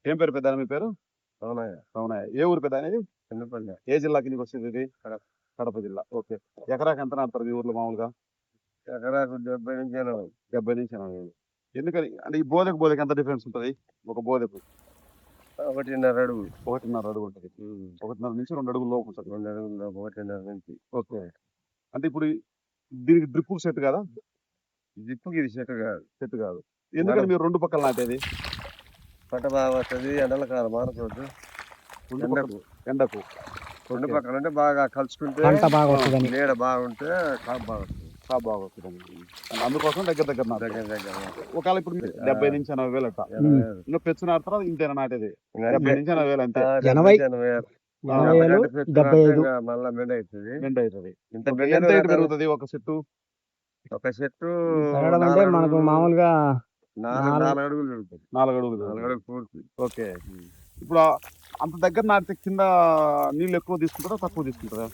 ఏం పేరు పెద్ద మీ పేరు? అవునయ్య. అవునయ్య. ఏ ఊరు పెద్ద ఇది? చిన్నపల్లి. ఏ జిల్లా కిందకి వస్తుంది ఇది? కడప జిల్లా. ఓకే. ఎకరాకి ఎంత నాటుతారు మీ ఊర్లో మామూలుగా? ఎకరాకు 70 నుంచి 80. 70 నుంచి 80. ఎందుకని అంటే ఈ బోదెకు ఎంత డిఫరెన్స్ ఉంటుంది? ఒక బోదెకు 1.5 అడుగు. 1.5 అడుగు ఉంటుంది. 1.5 నుంచి 2 అడుగుల లోపు ఉంటుంది. 2 అడుగుల లోపు 1.5 నుంచి. ఓకే. అంటే ఇప్పుడు దీనికి డ్రిప్ సెట్ కదా? జిప్పుకి ఇది సెట్ కాదు. సెట్ కాదు. ఎందుకని మీరు 2 పక్కల నాటేది? పంట బాగా వస్తుంది. ఎండల కాలం మానకూడదు. ఎండకు 2 పక్కల అంటే బాగా కలుసుకుంటే పంట బాగా వస్తుందని. నీడ బాగుంటే కాపు బాగా వస్తుంది. కాపు బాగా వస్తుంది. అందుకోసం దగ్గర దగ్గర ఒకవేళ ఇప్పుడు 70 నుంచి 80 వేలు అట్ట ఇంకా పెచ్చు నాటుతారా? ఇంతేనా నాటేది? 70 నుంచి 80 వేలు అంతే. 80 మళ్ళా మెండ అవుతుంది. మెండ అవుతుంది. ఇంత ఎంత హైట్ పెరుగుతుంది ఒక చెట్టు? ఒక చెట్టు అంటే మనకు మామూలుగా 4 అడుగులు పెరుగుతుంది. 4 అడుగులు. 4 అడుగులు పూర్తి. ఓకే. ఇప్పుడు అంత దగ్గర నాటితే కింద నీళ్ళు ఎక్కువ తీసుకుంటారా తక్కువ తీసుకుంటారా?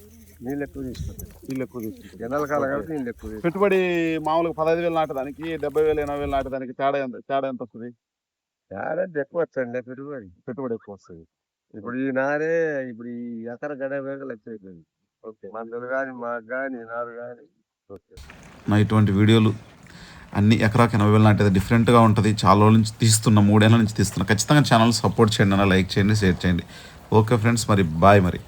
నీళ్ళు ఎక్కువ తీసుకుంటారు. నీళ్ళు ఎక్కువ తీసుకుంటారు. ఎండల కాలం కాబట్టి నీళ్ళు ఎక్కువ తీసుకుంటారు. పెట్టుబడి మామూలుగా 15,000 నాటడానికి 70,000 80,000 నాటడానికి తేడా ఎంత వస్తుంది? తేడా ఎక్కువ వస్తుంది. పెట్టుబడి ఎక్కువ వస్తుంది. ఇప్పుడు ఈ నారే ఇప్పుడు ఈ ఎకర గడవేగ లక్ష అయిపోయింది. ఓకే. మందులు కానీ మాకు కానీ నారు కానీ. ఓకే. నా ఇటువంటి వీడియోలు అన్ని ఎకరాకి 80,000 నాటేది డిఫరెంట్గా ఉంటుంది. చాలా రోజుల నుంచి తీస్తున్నా, 3 ఏళ్ళ నుంచి తీస్తున్నా. ఖచ్చితంగా ఛానల్ సపోర్ట్ చేయండి అన్న, లైక్ చేయండి, షేర్ చేయండి. ఓకే ఫ్రెండ్స్, మరి బాయ్ మరి.